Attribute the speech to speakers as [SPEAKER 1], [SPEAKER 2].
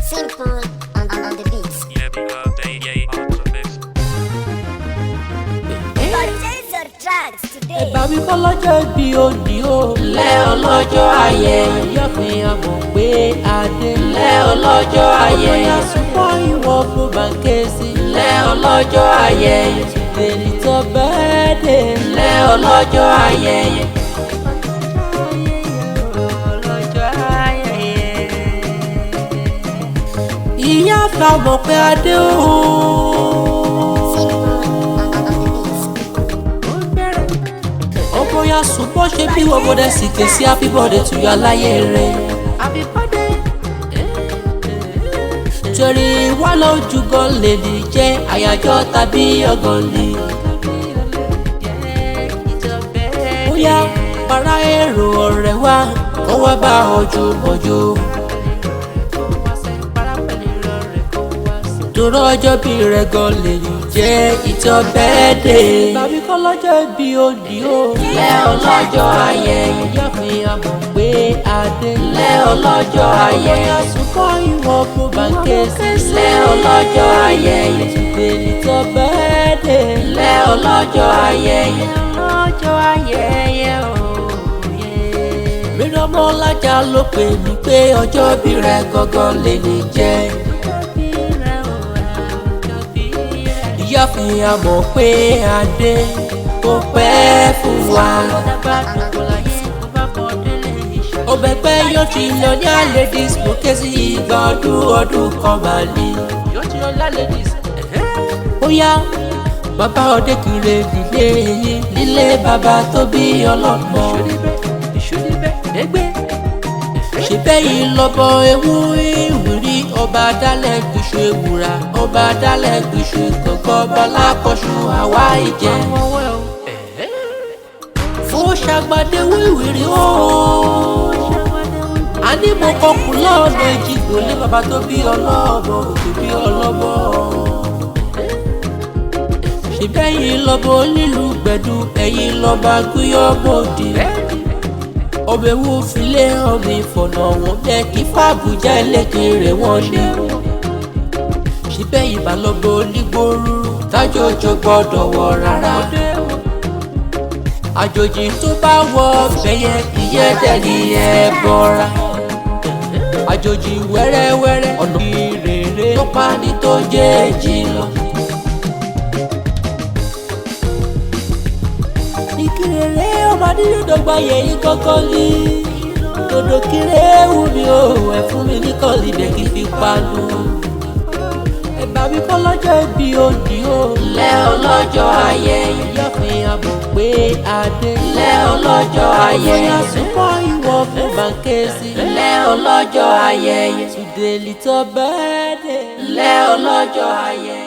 [SPEAKER 1] Simple on the beats.
[SPEAKER 2] Yemiadeiye on the mix.
[SPEAKER 1] Purchase your tracks today.
[SPEAKER 3] Ẹ̀bà mi kọ́ lọ́jọ́ ìbí òní o. Lẹ́ ọlọ́jọ́ ayẹyẹ. Yọ̀fin àmọ̀ pé adé. Lẹ́ ọlọ́jọ́ ayẹyẹ. Ọ̀pọ̀ àsùnwọ̀n ìwọ fún bàǹkẹ́sì. Lẹ́ ọlọ́jọ́ ayẹyẹ. Èlì tó bẹ́ẹ̀ dé. Lẹ́ ọlọ́jọ́ ayẹyẹ. Ìyá fà mọ̀ pé adé o. Ọmọ ya sùn bọ́ ṣe bí wọ́n bọ́dẹ̀ sì ké sí happy birthday to you aláyé rẹ̀. Happy birthday. Torí wà lójú gan lè ní jẹ́ àyájọ́ tàbí ọgàn ni. Bóyá para èrò ọ̀rẹ́ wa kó wá bá ojú mọ́jú. Dúró ọjọ́ bí rẹ̀ gan lè ní jẹ́ ìtọ́ bẹ́ẹ̀dẹ̀. Tàbí kọ́ lọ́jọ́ bí òní o. Lẹ́ ọlọ́jọ́ ayẹyẹ. Yọ̀fin àmọ̀ pé adé. Lẹ́ ọlọ́jọ́ ayẹyẹ. Àsùnkọ́ ìwọ fún bàǹkẹ́sì. Lẹ́ ọlọ́jọ́ ayẹyẹ. Èlì tó bẹ́ẹ̀dẹ̀. Lẹ́ ọlọ́jọ́ ayẹyẹ. Ọlọ́jọ́ ayẹyẹ òye. Mìíràn ọmọ ọlájà ló pè mí pé ọjọ́ bí rẹ̀ gangan lè ní jẹ́. Yọ̀fin àmọ̀ pé adé kò pẹ́ fún wa. Òbẹ̀pẹ̀ yóò ti lọ ní ladies mo ké sí ìgbà ọdún kan máa ní. Bóyá bàbá Ikire nílé yín nílé bàbá tó bí ọlọ́mọ. Ṣèbẹ́ yìí lọ́bọ̀ ewu ìwúrí ọba dálẹ̀ gbèsè ewúra ọba dálẹ̀ gbèsè kọ̀ọ̀kan bọ́lá kọ̀ṣù àwa ìjẹ́. Fún ṣàgbàdé wíwìrì ooo. A ní mo kọkùn lọ́ọ̀nà ìjìgbò lé bàbá tó bí ọlọ́mọ òkè bí ọlọ́mọ. Ṣèbẹ́ yìí lọ́bọ̀ nílùú gbẹ̀dú ẹ̀yìn lọ́ba gúyọ́ bòdì. Ọbẹ̀ wo filé ọmọ ìfọ̀nà wọn bẹ́ẹ̀ kí fàbùjá ẹlẹ́kẹ̀rẹ̀ wọn ní. Ṣíbẹ̀ ìbálòpọ̀ onígbòrú tájòjò gbọ́dọ̀ wọ̀ rárá. Àjòjì tó bá wọ bẹ̀yẹ ìyẹ́dẹ̀ ní ẹ bọ́ra. Àjòjì wẹ́rẹ́wẹ́rẹ́ ọ̀nà ìrèrè tó pani tó jẹ́ èjì lọ. Ikire ọmọdé dọ́gba yẹ̀yìn kọ́kọ́ ní. Dòdò kiri wù mí o, ẹ̀ fún mi ní kọ́lì bẹ́ẹ̀ kí n fi panu. Ẹ̀bà mi kọ́ lọ́jọ́ ìbí òní o. Lẹ́ ọlọ́jọ́ ayẹyẹ. Yọ̀fin àmọ̀ pé adé. Lẹ́ ọlọ́jọ́ ayẹyẹ. Àsùnwọ̀n ìwọ fún bàǹkẹ́sì. Lẹ́ ọlọ́jọ́ ayẹyẹ. Tùdèlì tó bẹ́ẹ̀ dé. Lẹ́ ọlọ́jọ́ ayẹyẹ.